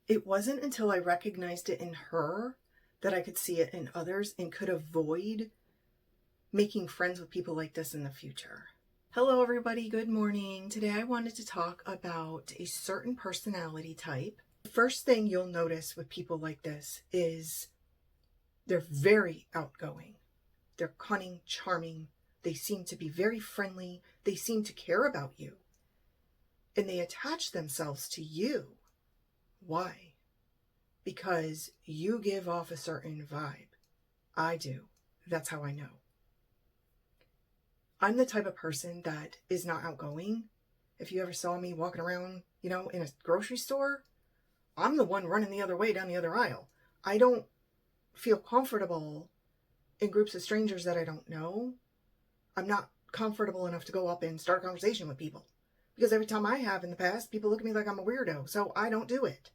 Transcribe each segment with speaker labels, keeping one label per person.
Speaker 1: It wasn't until I recognized it in her that I could see it in others and could avoid making friends with people like this in the future. Hello everybody, good morning. Today I wanted to talk about a certain personality type. The first thing you'll notice with people like this is they're very outgoing. They're cunning, charming. They seem to be very friendly. They seem to care about you. And they attach themselves to you. Why? Because you give off a certain vibe. I do. That's how I know. I'm the type of person that is not outgoing. If you ever saw me walking around, in a grocery store, I'm the one running the other way down the other aisle. I don't feel comfortable in groups of strangers that I don't know. I'm not comfortable enough to go up and start a conversation with people. Because every time I have in the past, people look at me like I'm a weirdo, so I don't do it.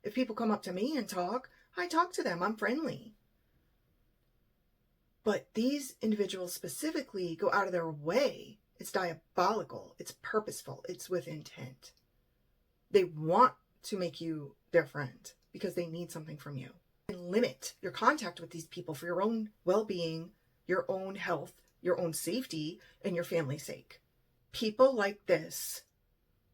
Speaker 1: If people come up to me and talk, I talk to them. I'm friendly. But these individuals specifically go out of their way. It's diabolical. It's purposeful. It's with intent. They want to make you their friend because they need something from you. And limit your contact with these people for your own well-being, your own health, your own safety, and your family's sake. People like this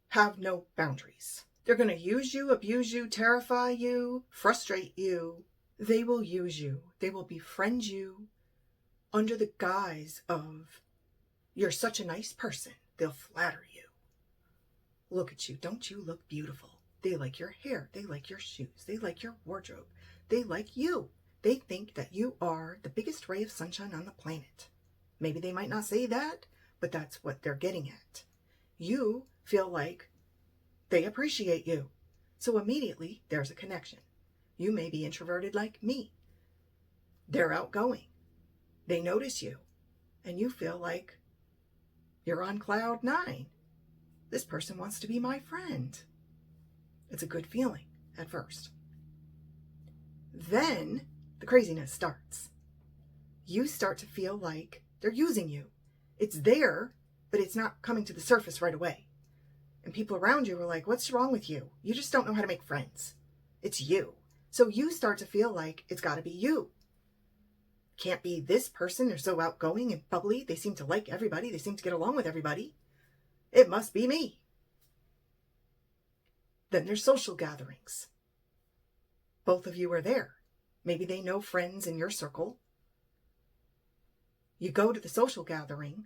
Speaker 1: have no boundaries. They're going to use you, abuse you, terrify you, frustrate you. They will use you. They will befriend you under the guise of, you're such a nice person. They'll flatter you. Look at you. Don't you look beautiful? They like your hair. They like your shoes. They like your wardrobe. They like you. They think that you are the biggest ray of sunshine on the planet. Maybe they might not say that, but that's what they're getting at. You feel like they appreciate you. So immediately there's a connection. You may be introverted like me. They're outgoing. They notice you. And you feel like you're on cloud 9. This person wants to be my friend. It's a good feeling at first. Then the craziness starts. You start to feel like they're using you. It's there, but it's not coming to the surface right away. And people around you are like, what's wrong with you? You just don't know how to make friends. It's you. So you start to feel like it's got to be you. Can't be this person. They're so outgoing and bubbly. They seem to like everybody. They seem to get along with everybody. It must be me. Then there's social gatherings. Both of you are there. Maybe they know friends in your circle. You go to the social gathering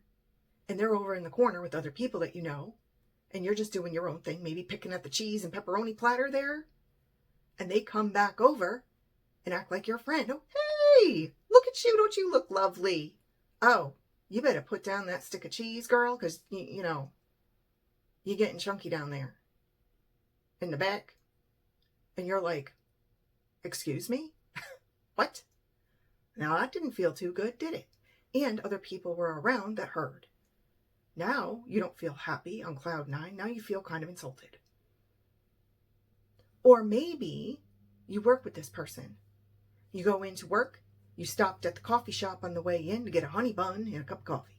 Speaker 1: and they're over in the corner with other people that you know, and you're just doing your own thing, maybe picking at the cheese and pepperoni platter there, and they come back over and act like your friend. Oh, hey, look at you. Don't you look lovely? Oh, you better put down that stick of cheese, girl, because, you're getting chunky down there in the back. And you're like, excuse me? What? Now, that didn't feel too good, did it? And other people were around that heard. Now you don't feel happy on cloud 9. Now you feel kind of insulted. Or maybe you work with this person. You go into work. You stopped at the coffee shop on the way in to get a honey bun and a cup of coffee.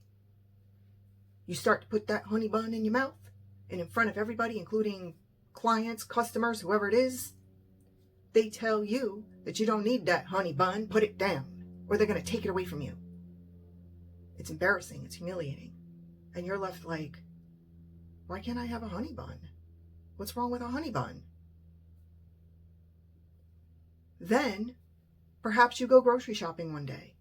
Speaker 1: You start to put that honey bun in your mouth and in front of everybody, including clients, customers, whoever it is. They tell you that you don't need that honey bun. Put it down or they're going to take it away from you. It's embarrassing. It's humiliating. And you're left like, why can't I have a honey bun? What's wrong with a honey bun? Then, perhaps you go grocery shopping one day.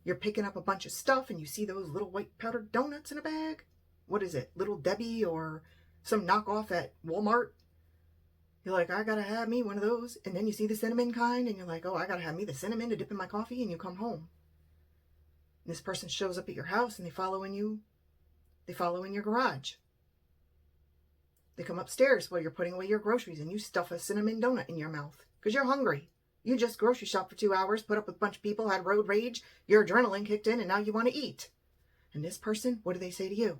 Speaker 1: You're picking up a bunch of stuff and you see those little white powdered donuts in a bag. What is it? Little Debbie or some knockoff at Walmart? You're like, I gotta have me one of those. And then you see the cinnamon kind and you're like, oh, I gotta have me the cinnamon to dip in my coffee. And you come home. And this person shows up at your house and they follow in you. They follow in your garage. They come upstairs while you're putting away your groceries and you stuff a cinnamon donut in your mouth because you're hungry. You just grocery shopped for 2 hours, put up with a bunch of people, had road rage, your adrenaline kicked in, and now you want to eat. And this person, what do they say to you?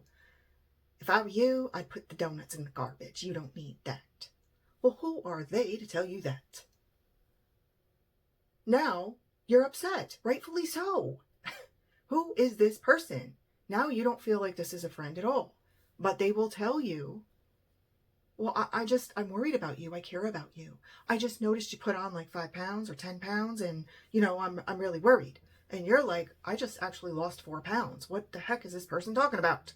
Speaker 1: If I were you, I'd put the donuts in the garbage. You don't need that. Well, who are they to tell you that? Now you're upset, rightfully so. Who is this person? Now you don't feel like this is a friend at all. But they will tell you Well, I'm worried about you. I care about you. I just noticed you put on like 5 pounds or 10 pounds and, I'm really worried. And you're like, I just actually lost 4 pounds. What the heck is this person talking about?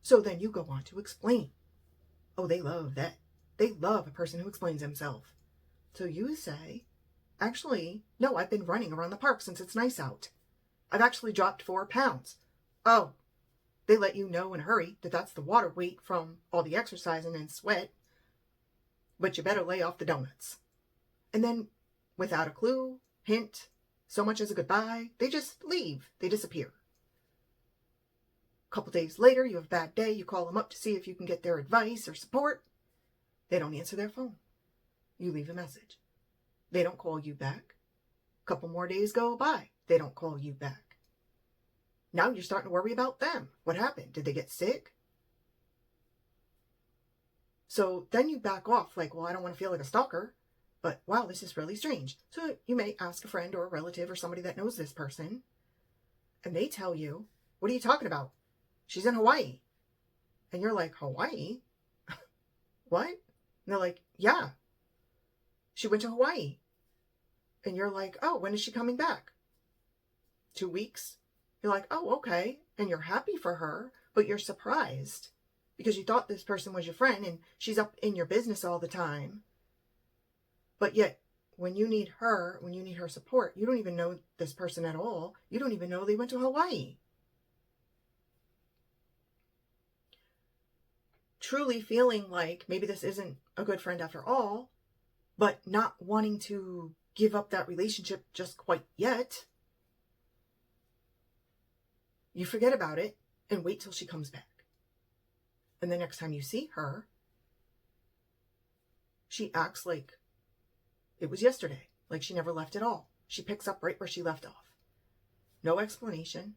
Speaker 1: So then you go on to explain. Oh, they love that. They love a person who explains himself. So you say, actually, no, I've been running around the park since it's nice out. I've actually dropped 4 pounds. Oh, they let you know in a hurry that that's the water weight from all the exercising and sweat. But you better lay off the donuts. And then, without a clue, hint, so much as a goodbye, they just leave. They disappear. A couple days later, you have a bad day. You call them up to see if you can get their advice or support. They don't answer their phone. You leave a message. They don't call you back. A couple more days go by. They don't call you back. Now you're starting to worry about them. What happened? Did they get sick? So then you back off like, well, I don't want to feel like a stalker, but wow, this is really strange. So you may ask a friend or a relative or somebody that knows this person, and they tell you, what are you talking about? She's in Hawaii. And you're like, Hawaii? What? And they're like, yeah, she went to Hawaii. And you're like, oh, when is she coming back? 2 weeks? You're like, oh, okay. And you're happy for her, but you're surprised because you thought this person was your friend and she's up in your business all the time. But yet, when you need her support, you don't even know this person at all. You don't even know they went to Hawaii. Truly feeling like maybe this isn't a good friend after all, but not wanting to give up that relationship just quite yet. You forget about it and wait till she comes back. And the next time you see her, she acts like it was yesterday, like she never left at all. She picks up right where she left off. No explanation.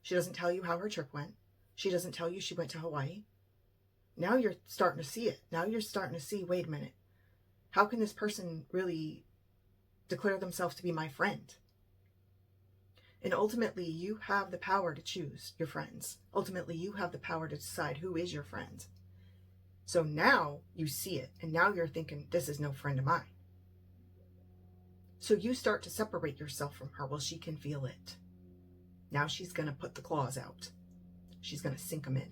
Speaker 1: She doesn't tell you how her trip went. She doesn't tell you she went to Hawaii. Now you're starting to see it. Now you're starting to see, wait a minute. How can this person really declare themselves to be my friend? And ultimately, you have the power to choose your friends. Ultimately, you have the power to decide who is your friend. So now you see it, and now you're thinking, this is no friend of mine. So you start to separate yourself from her. Well, she can feel it. Now she's going to put the claws out. She's going to sink them in.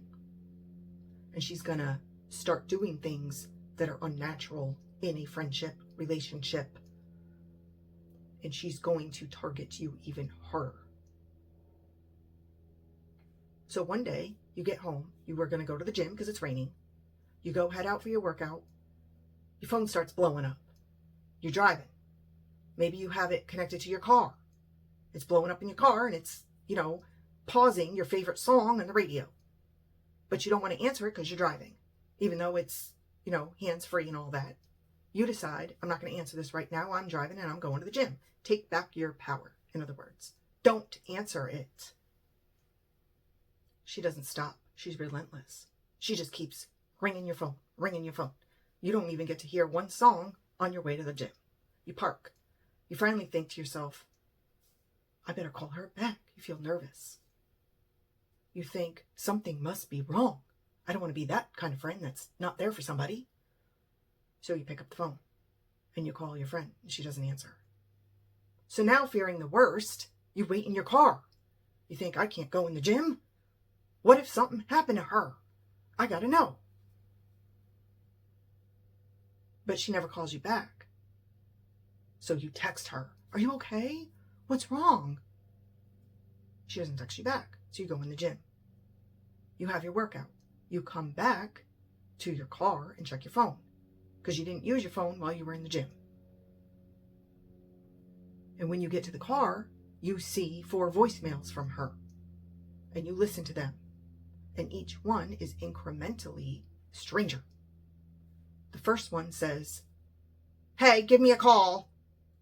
Speaker 1: And she's going to start doing things that are unnatural in a friendship, relationship. And she's going to target you even harder. So one day, you get home, you were going to go to the gym because it's raining. You go head out for your workout. Your phone starts blowing up. You're driving. Maybe you have it connected to your car. It's blowing up in your car and it's, pausing your favorite song on the radio. But you don't want to answer it because you're driving. Even though it's, hands-free and all that. You decide, I'm not going to answer this right now. I'm driving and I'm going to the gym. Take back your power, in other words. Don't answer it. She doesn't stop. She's relentless. She just keeps ringing your phone, ringing your phone. You don't even get to hear one song on your way to the gym. You park. You finally think to yourself, I better call her back. You feel nervous. You think something must be wrong. I don't want to be that kind of friend that's not there for somebody. So you pick up the phone and you call your friend and she doesn't answer. So now, fearing the worst, you wait in your car. You think, I can't go in the gym. What if something happened to her? I gotta know. But she never calls you back. So you text her, are you okay? What's wrong? She doesn't text you back. So you go in the gym. You have your workout. You come back to your car and check your phone because you didn't use your phone while you were in the gym. And when you get to the car, you see 4 voicemails from her and you listen to them. And each one is incrementally stranger. The first one says, hey, give me a call,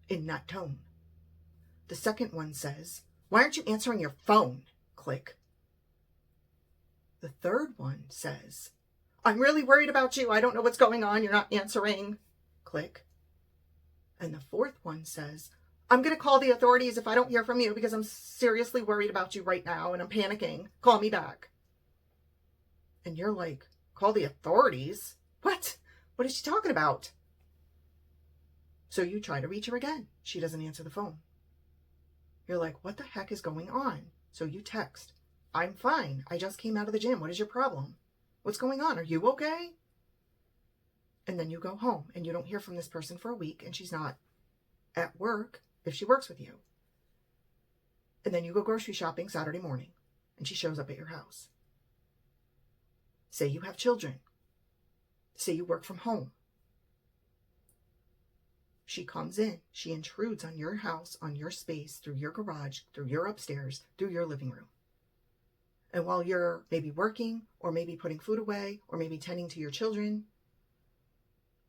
Speaker 1: in that tone. The second one says, why aren't you answering your phone? Click. The third one says, I'm really worried about you. I don't know what's going on. You're not answering. Click. And the fourth one says, I'm going to call the authorities if I don't hear from you because I'm seriously worried about you right now and I'm panicking. Call me back. And you're like, call the authorities? What? What is she talking about? So you try to reach her again. She doesn't answer the phone. You're like, what the heck is going on? So you text, I'm fine. I just came out of the gym. What is your problem? What's going on? Are you okay? And then you go home and you don't hear from this person for a week, and she's not at work if she works with you. And then you go grocery shopping Saturday morning and she shows up at your house. Say you have children. Say you work from home. She comes in, she intrudes on your house, on your space, through your garage, through your upstairs, through your living room. And while you're maybe working, or maybe putting food away, or maybe tending to your children,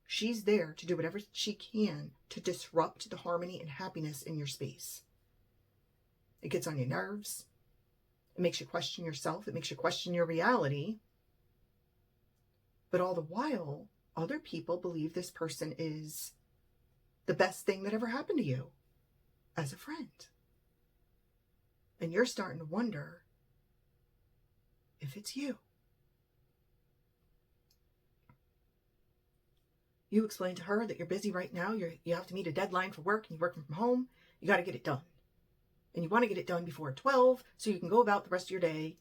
Speaker 1: she's there to do whatever she can to disrupt the harmony and happiness in your space. It gets on your nerves. It makes you question yourself. It makes you question your reality. But all the while, other people believe this person is the best thing that ever happened to you as a friend. And you're starting to wonder if it's you. You explain to her that you're busy right now. You have to meet a deadline for work and you're working from home. You got to get it done. And you want to get it done before 12 so you can go about the rest of your day.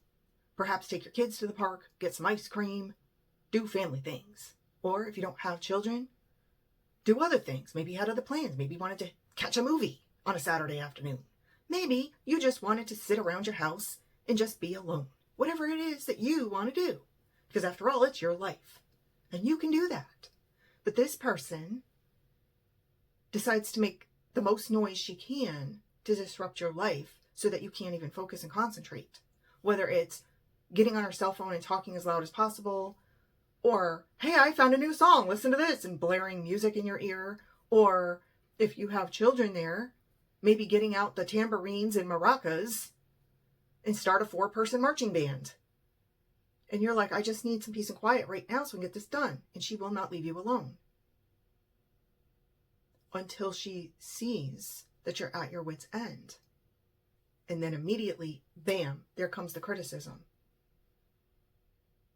Speaker 1: Perhaps take your kids to the park, get some ice cream, do family things. Or if you don't have children, do other things. Maybe you had other plans. Maybe you wanted to catch a movie on a Saturday afternoon. Maybe you just wanted to sit around your house and just be alone. Whatever it is that you want to do. Because after all, it's your life. And you can do that. But this person decides to make the most noise she can to disrupt your life so that you can't even focus and concentrate. Whether it's getting on her cell phone and talking as loud as possible, or, hey, I found a new song, listen to this, and blaring music in your ear. Or if you have children there, maybe getting out the tambourines and maracas and start a 4-person marching band. And you're like, I just need some peace and quiet right now so we can get this done. And she will not leave you alone. Until she sees that you're at your wit's end. And then immediately, bam, there comes the criticism.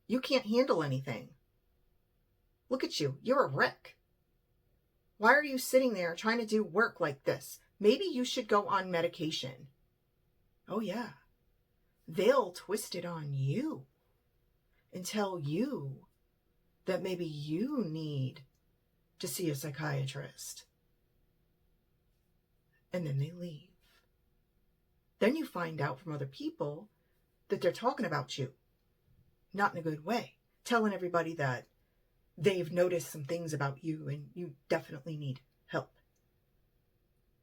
Speaker 1: You can't handle anything. Look at you. You're a wreck. Why are you sitting there trying to do work like this? Maybe you should go on medication. Oh, yeah. They'll twist it on you and tell you that maybe you need to see a psychiatrist. And then they leave. Then you find out from other people that they're talking about you. Not in a good way. Telling everybody that they've noticed some things about you and you definitely need help.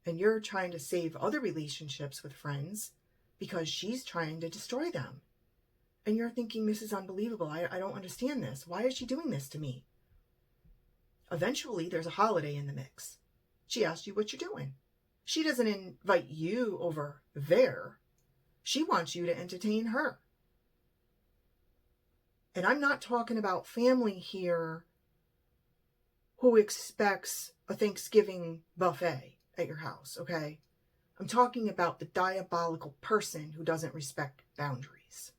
Speaker 1: And you're trying to save other relationships with friends because she's trying to destroy them. And you're thinking, this is unbelievable. I don't understand this. Why is she doing this to me? Eventually, there's a holiday in the mix. She asks you what you're doing. She doesn't invite you over there. She wants you to entertain her. And I'm not talking about family here who expects a Thanksgiving buffet at your house, okay? I'm talking about the diabolical person who doesn't respect boundaries.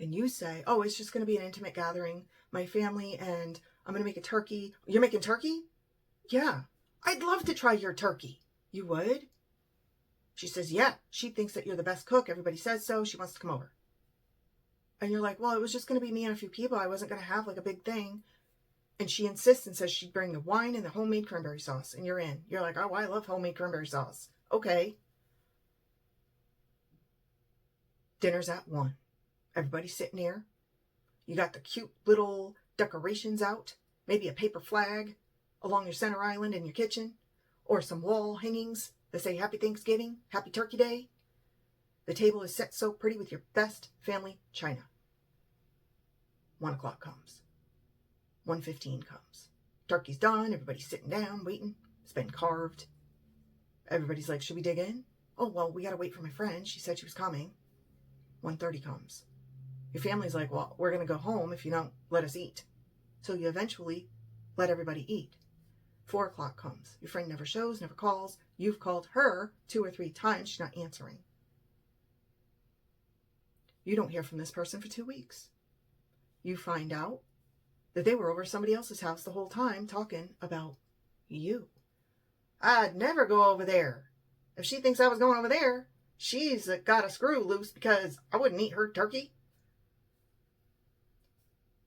Speaker 1: And you say, oh, it's just going to be an intimate gathering, my family, and I'm going to make a turkey. You're making turkey? Yeah. I'd love to try your turkey. You would? She says, yeah. She thinks that you're the best cook. Everybody says so. She wants to come over. And you're like, well, it was just going to be me and a few people. I wasn't going to have like a big thing. And she insists and says she'd bring the wine and the homemade cranberry sauce. And you're in. You're like, oh, I love homemade cranberry sauce. Okay. Dinner's at 1. Everybody's sitting there. You got the cute little decorations out. Maybe a paper flag along your center island in your kitchen. Or some wall hangings that say Happy Thanksgiving, Happy Turkey Day. The table is set so pretty with your best family china. 1 o'clock comes. 1:15 comes. Turkey's done. Everybody's sitting down, waiting. It's been carved. Everybody's like, should we dig in? Oh, well, we got to wait for my friend. She said she was coming. 1:30 comes. Your family's like, well, we're going to go home if you don't let us eat. So you eventually let everybody eat. 4 o'clock comes. Your friend never shows, never calls. You've called her 2 or 3 times. She's not answering. You don't hear from this person for 2 weeks. you find out that they were over somebody else's house the whole time talking about you. I'd never go over there. If she thinks I was going over there, she's got a screw loose because I wouldn't eat her turkey.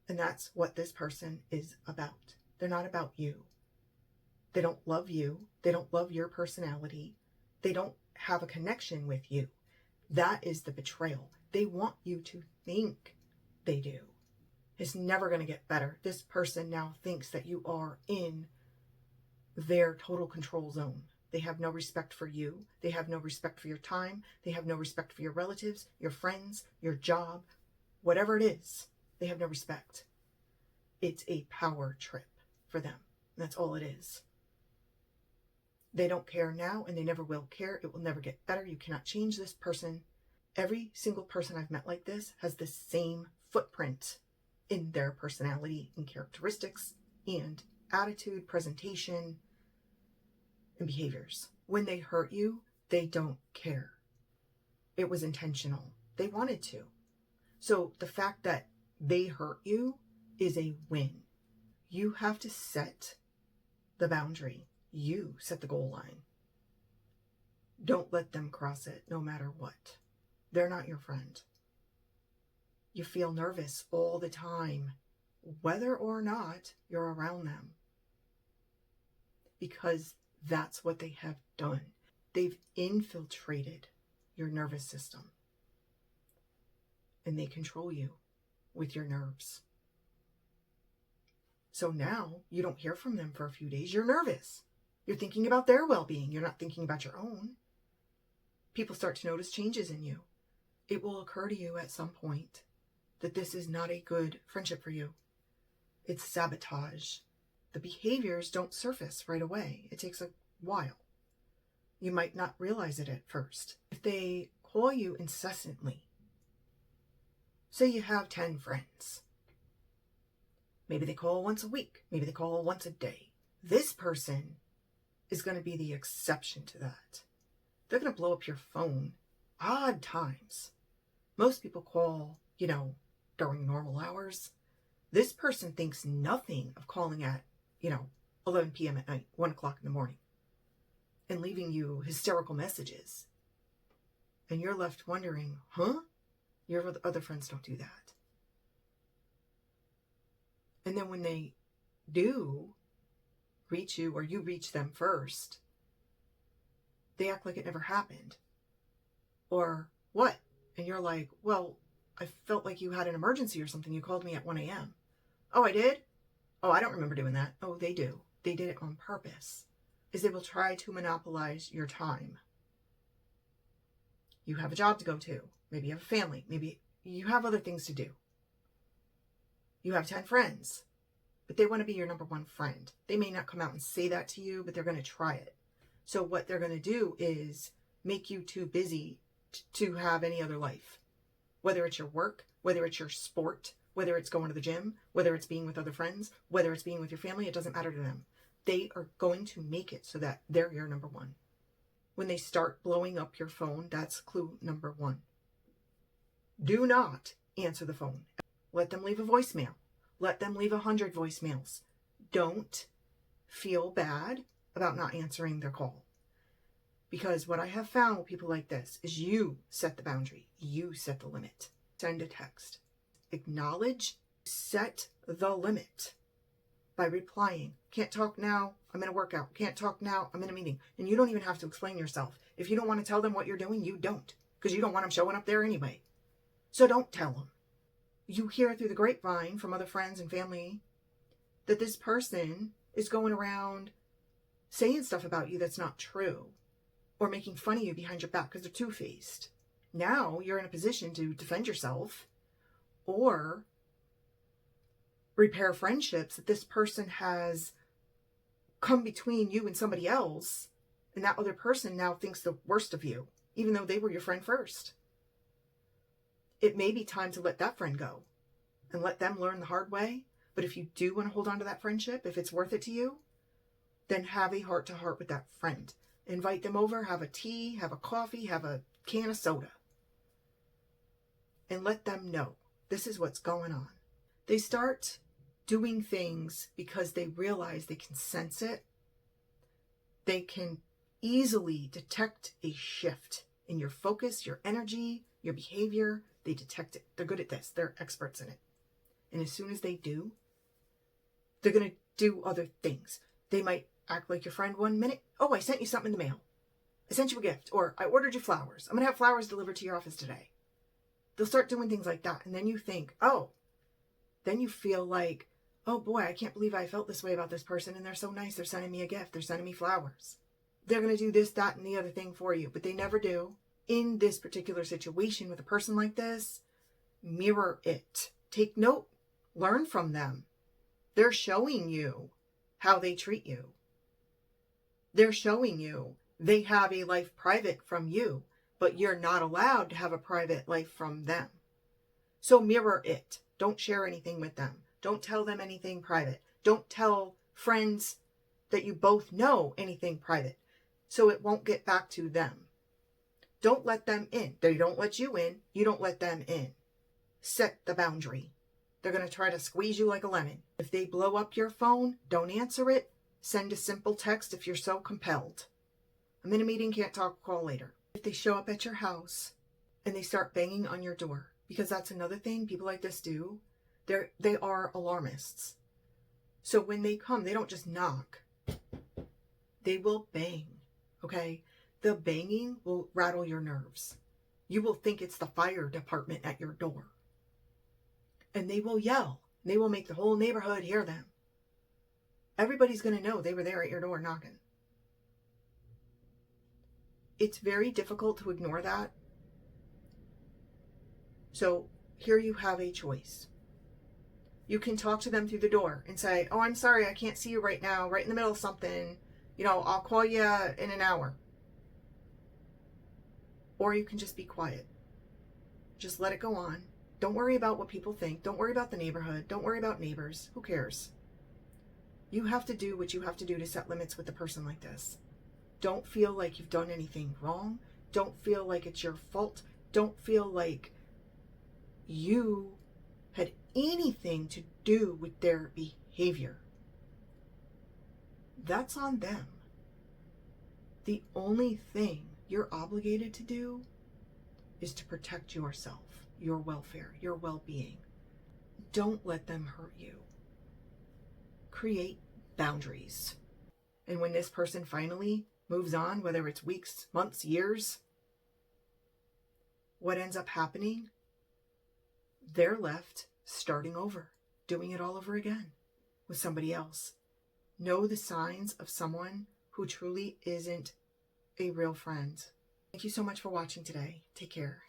Speaker 1: And that's what this person is about. They're not about you. They don't love you. They don't love your personality. They don't have a connection with you. That is the betrayal. They want you to think they do. It's never going to get better. This person now thinks that you are in their total control zone. They have no respect for you. They have no respect for your time. They have no respect for your relatives, your friends, your job, whatever it is. They have no respect. It's a power trip for them. That's all it is. They don't care now, and they never will care. It will never get better. You cannot change this person. Every single person I've met like this has the same footprint in their personality and characteristics and attitude, presentation, and behaviors. When they hurt you, they don't care. It was intentional. They wanted to. So the fact that they hurt you is a win. You have to set the boundary. You set the goal line. Don't let them cross it, no matter what. They're not your friend. You feel nervous all the time, whether or not you're around them, because that's what they have done. They've infiltrated your nervous system, and they control you with your nerves. So now you don't hear from them for a few days. You're nervous. You're thinking about their well-being. You're not thinking about your own. People start to notice changes in you. It will occur to you at some point that this is not a good friendship for you. It's sabotage. The behaviors don't surface right away. It takes a while. You might not realize it at first. If they call you incessantly, say you have 10 friends. Maybe they call once a week. Maybe they call once a day. This person is going to be the exception to that. They're going to blow up your phone odd times. Most people call, during normal hours. This person thinks nothing of calling at, 11 p.m. at night, 1 o'clock in the morning, and leaving you hysterical messages. And you're left wondering, your other friends don't do that. And then when they do reach you, or you reach them first, they act like it never happened. Or what? And you're like, well, I felt like you had an emergency or something. You called me at 1 a.m. Oh, I did? Oh, I don't remember doing that. Oh, they do. They did it on purpose. Is they will try to monopolize your time. You have a job to go to. Maybe you have a family. Maybe you have other things to do. You have 10 friends, but they want to be your number one friend. They may not come out and say that to you, but they're going to try it. So what they're going to do is make you too busy to have any other life. Whether it's your work, whether it's your sport, whether it's going to the gym, whether it's being with other friends, whether it's being with your family, it doesn't matter to them. They are going to make it so that they're your number one. When they start blowing up your phone, that's clue number one. Do not answer the phone. Let them leave a voicemail. Let them leave 100 voicemails. Don't feel bad about not answering their call. Because what I have found with people like this is you set the boundary. You set the limit. Send a text. Acknowledge, set the limit by replying. Can't talk now, I'm in a workout. Can't talk now, I'm in a meeting. And you don't even have to explain yourself. If you don't want to tell them what you're doing, you don't. Because you don't want them showing up there anyway. So don't tell them. You hear through the grapevine from other friends and family that this person is going around saying stuff about you that's not true, or making fun of you behind your back because they're two-faced. Now you're in a position to defend yourself or repair friendships that this person has come between you and somebody else, and that other person now thinks the worst of you, even though they were your friend first. It may be time to let that friend go and let them learn the hard way. But if you do want to hold on to that friendship, if it's worth it to you, then have a heart-to-heart with that friend. Invite them over, have a tea, have a coffee, have a can of soda. And let them know this is what's going on. They start doing things because they realize they can sense it. They can easily detect a shift in your focus, your energy, your behavior. They detect it. They're good at this. They're experts in it. And as soon as they do, they're going to do other things. They might act like your friend 1 minute. Oh, I sent you something in the mail. I sent you a gift. Or I ordered you flowers. I'm going to have flowers delivered to your office today. They'll start doing things like that. And then you think, oh, then you feel like, oh boy, I can't believe I felt this way about this person. And they're so nice. They're sending me a gift. They're sending me flowers. They're going to do this, that, and the other thing for you. But they never do. In this particular situation with a person like this, mirror it. Take note. Learn from them. They're showing you how they treat you. They're showing you they have a life private from you, but you're not allowed to have a private life from them. So mirror it. Don't share anything with them. Don't tell them anything private. Don't tell friends that you both know anything private, so it won't get back to them. Don't let them in. They don't let you in. You don't let them in. Set the boundary. They're going to try to squeeze you like a lemon. If they blow up your phone, don't answer it. Send a simple text if you're so compelled. I'm in a meeting, can't talk, call later. If they show up at your house and they start banging on your door, because that's another thing people like this do, they are alarmists. So when they come, they don't just knock. They will bang, okay? The banging will rattle your nerves. You will think it's the fire department at your door. And they will yell. They will make the whole neighborhood hear them. Everybody's going to know they were there at your door knocking. It's very difficult to ignore that. So here you have a choice. You can talk to them through the door and say, oh, I'm sorry, I can't see you right now, right in the middle of something. I'll call you in an hour. Or you can just be quiet. Just let it go on. Don't worry about what people think. Don't worry about the neighborhood. Don't worry about neighbors. Who cares? You have to do what you have to do to set limits with a person like this. Don't feel like you've done anything wrong. Don't feel like it's your fault. Don't feel like you had anything to do with their behavior. That's on them. The only thing you're obligated to do is to protect yourself, your welfare, your well-being. Don't let them hurt you. Create boundaries. And when this person finally moves on, whether it's weeks, months, years, what ends up happening? They're left starting over, doing it all over again with somebody else. Know the signs of someone who truly isn't a real friend. Thank you so much for watching today. Take care.